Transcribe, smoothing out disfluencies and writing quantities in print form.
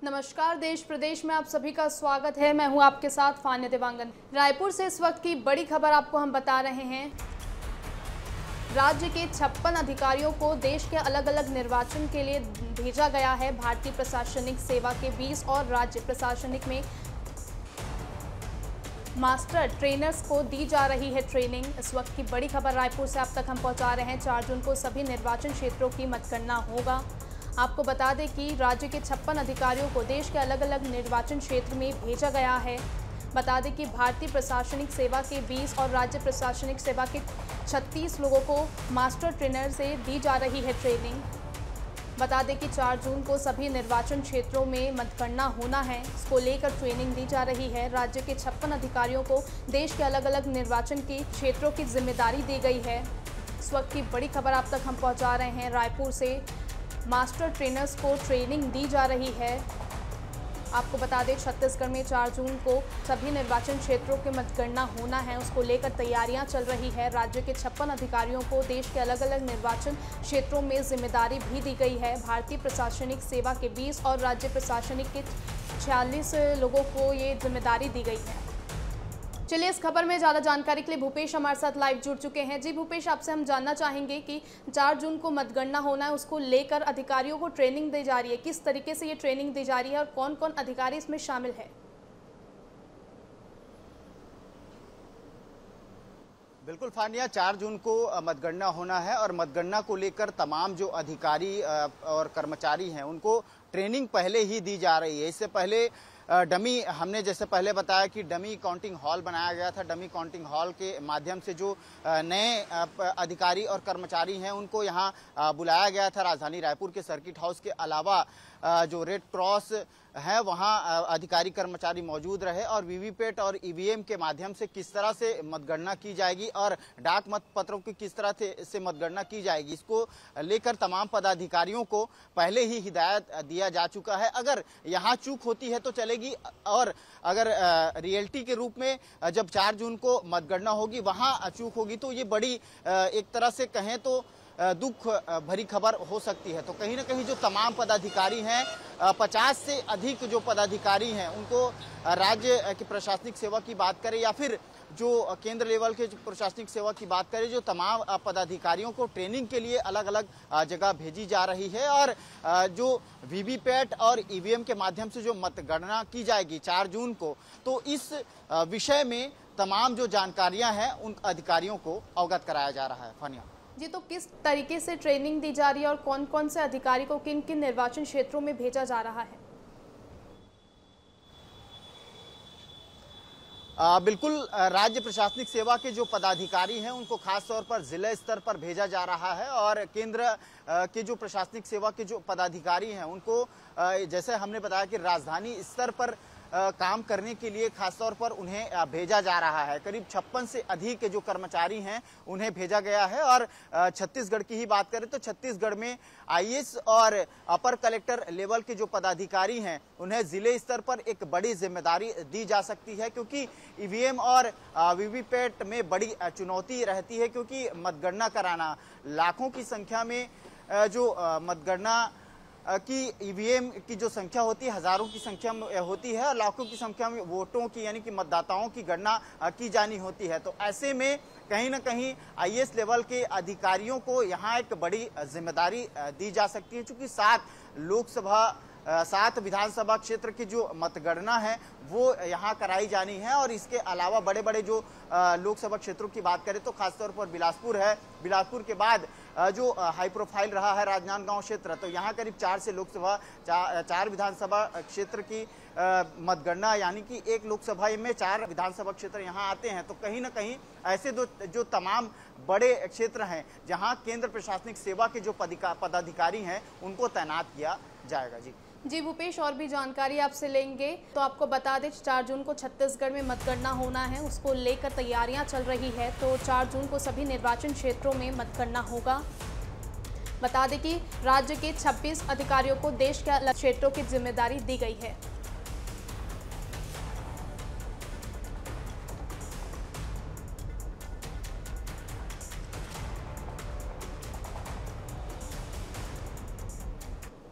नमस्कार, देश प्रदेश में आप सभी का स्वागत है। मैं हूं आपके साथ फान्या देवांगन। रायपुर से इस वक्त की बड़ी खबर आपको हम बता रहे हैं। राज्य के 56 अधिकारियों को देश के अलग अलग निर्वाचन के लिए भेजा गया है। भारतीय प्रशासनिक सेवा के 20 और राज्य प्रशासनिक में मास्टर ट्रेनर्स को दी जा रही है ट्रेनिंग। इस वक्त की बड़ी खबर रायपुर से आप तक हम पहुंचा रहे हैं। 4 जून को सभी निर्वाचन क्षेत्रों की मतगणना होगा। आपको बता दें कि राज्य के 56 अधिकारियों को देश के अलग अलग निर्वाचन क्षेत्र में भेजा गया है। बता दें कि भारतीय प्रशासनिक सेवा के 20 और राज्य प्रशासनिक सेवा के 36 लोगों को मास्टर ट्रेनर से दी जा रही है ट्रेनिंग। बता दें कि 4 जून को सभी निर्वाचन क्षेत्रों में मतगणना होना है। इसको लेकर ट्रेनिंग दी जा रही है। राज्य के 56 अधिकारियों को देश के अलग अलग निर्वाचन के क्षेत्रों की जिम्मेदारी दी गई है। इस वक्त की बड़ी खबर आप तक हम पहुंचा रहे हैं। रायपुर से मास्टर ट्रेनर्स को ट्रेनिंग दी जा रही है। आपको बता दें छत्तीसगढ़ में 4 जून को सभी निर्वाचन क्षेत्रों की मतगणना होना है। उसको लेकर तैयारियां चल रही है। राज्य के 56 अधिकारियों को देश के अलग अलग निर्वाचन क्षेत्रों में जिम्मेदारी भी दी गई है। भारतीय प्रशासनिक सेवा के 20 और राज्य प्रशासनिक के 46 लोगों को ये जिम्मेदारी दी गई है। चलिए, इस खबर में ज़्यादा जानकारी के लिए भूपेश हमारे साथ लाइव जुड़ चुके हैं। जी भूपेश, आपसे हम जानना चाहेंगे कि 4 जून को मतगणना होना है, उसको लेकर अधिकारियों को ट्रेनिंग दी जा रही है। किस तरीके से ये ट्रेनिंग दी जा रही है और कौन कौन अधिकारी इसमें शामिल है? बिल्कुल फानिया, 4 जून को मतगणना होना है और मतगणना को लेकर तमाम जो अधिकारी और कर्मचारी हैं उनको ट्रेनिंग पहले ही दी जा रही है। इससे पहले डमी, हमने जैसे पहले बताया कि डमी काउंटिंग हॉल बनाया गया था। डमी काउंटिंग हॉल के माध्यम से जो नए अधिकारी और कर्मचारी हैं उनको यहाँ बुलाया गया था। राजधानी रायपुर के सर्किट हाउस के अलावा जो रेड क्रॉस है वहाँ अधिकारी कर्मचारी मौजूद रहे और वीवीपैट और ईवीएम के माध्यम से किस तरह से मतगणना की जाएगी और डाक मत पत्रों की किस तरह से मतगणना की जाएगी, इसको लेकर तमाम पदाधिकारियों को पहले ही हिदायत दिया जा चुका है। अगर यहाँ चूक होती है तो चलेगी और अगर रियलिटी के रूप में जब 4 जून को मतगणना होगी वहाँ चूक होगी तो ये बड़ी एक तरह से कहें तो दुख भरी खबर हो सकती है। तो कहीं ना कहीं जो तमाम पदाधिकारी हैं, 50 से अधिक जो पदाधिकारी हैं उनको राज्य की प्रशासनिक सेवा की बात करें या फिर जो केंद्र लेवल के प्रशासनिक सेवा की बात करें, जो तमाम पदाधिकारियों को ट्रेनिंग के लिए अलग अलग जगह भेजी जा रही है और जो वीवीपैट और ईवीएम के माध्यम से जो मतगणना की जाएगी 4 जून को, तो इस विषय में तमाम जो जानकारियां हैं उन अधिकारियों को अवगत कराया जा रहा है। फानिया जी, तो किस तरीके से ट्रेनिंग दी जा रही है और कौन कौन से अधिकारी को किन किन निर्वाचन क्षेत्रों में भेजा जा रहा है? बिल्कुल, राज्य प्रशासनिक सेवा के जो पदाधिकारी हैं उनको खास तौर पर जिला स्तर पर भेजा जा रहा है और केंद्र के जो प्रशासनिक सेवा के जो पदाधिकारी हैं उनको जैसे हमने बताया कि राजधानी स्तर पर काम करने के लिए खासतौर पर उन्हें भेजा जा रहा है। करीब 56 से अधिक जो कर्मचारी हैं उन्हें भेजा गया है और छत्तीसगढ़ की ही बात करें तो छत्तीसगढ़ में आईएएस और अपर कलेक्टर लेवल के जो पदाधिकारी हैं उन्हें जिले स्तर पर एक बड़ी जिम्मेदारी दी जा सकती है, क्योंकि ईवीएम और वीवीपैट में बड़ी चुनौती रहती है, क्योंकि मतगणना कराना लाखों की संख्या में जो मतगणना की ईवीएम की जो संख्या होती है हजारों की संख्या में होती है और लाखों की संख्या में वोटों की यानी कि मतदाताओं की गणना की जानी होती है। तो ऐसे में कहीं ना कहीं आईएएस लेवल के अधिकारियों को यहाँ एक बड़ी जिम्मेदारी दी जा सकती है, क्योंकि 7 विधानसभा क्षेत्र की जो मतगणना है वो यहाँ कराई जानी है और इसके अलावा बड़े बड़े जो लोकसभा क्षेत्रों की बात करें तो खासतौर पर बिलासपुर है। बिलासपुर के बाद जो हाई प्रोफाइल रहा है राजनांदगांव क्षेत्र, तो यहाँ करीब 4 विधानसभा क्षेत्र की मतगणना यानी कि एक लोकसभा में 4 विधानसभा क्षेत्र यहाँ आते हैं। तो कहीं ना कहीं ऐसे जो तमाम बड़े क्षेत्र हैं जहाँ केंद्र प्रशासनिक सेवा के जो पदाधिकारी हैं उनको तैनात किया जाएगा। जी भूपेश, और भी जानकारी आपसे लेंगे। तो आपको बता दें 4 जून को छत्तीसगढ़ में मतगणना होना है, उसको लेकर तैयारियां चल रही है। तो 4 जून को सभी निर्वाचन क्षेत्रों में मतगणना होगा। बता दें कि राज्य के 26 अधिकारियों को देश के अलग क्षेत्रों की जिम्मेदारी दी गई है।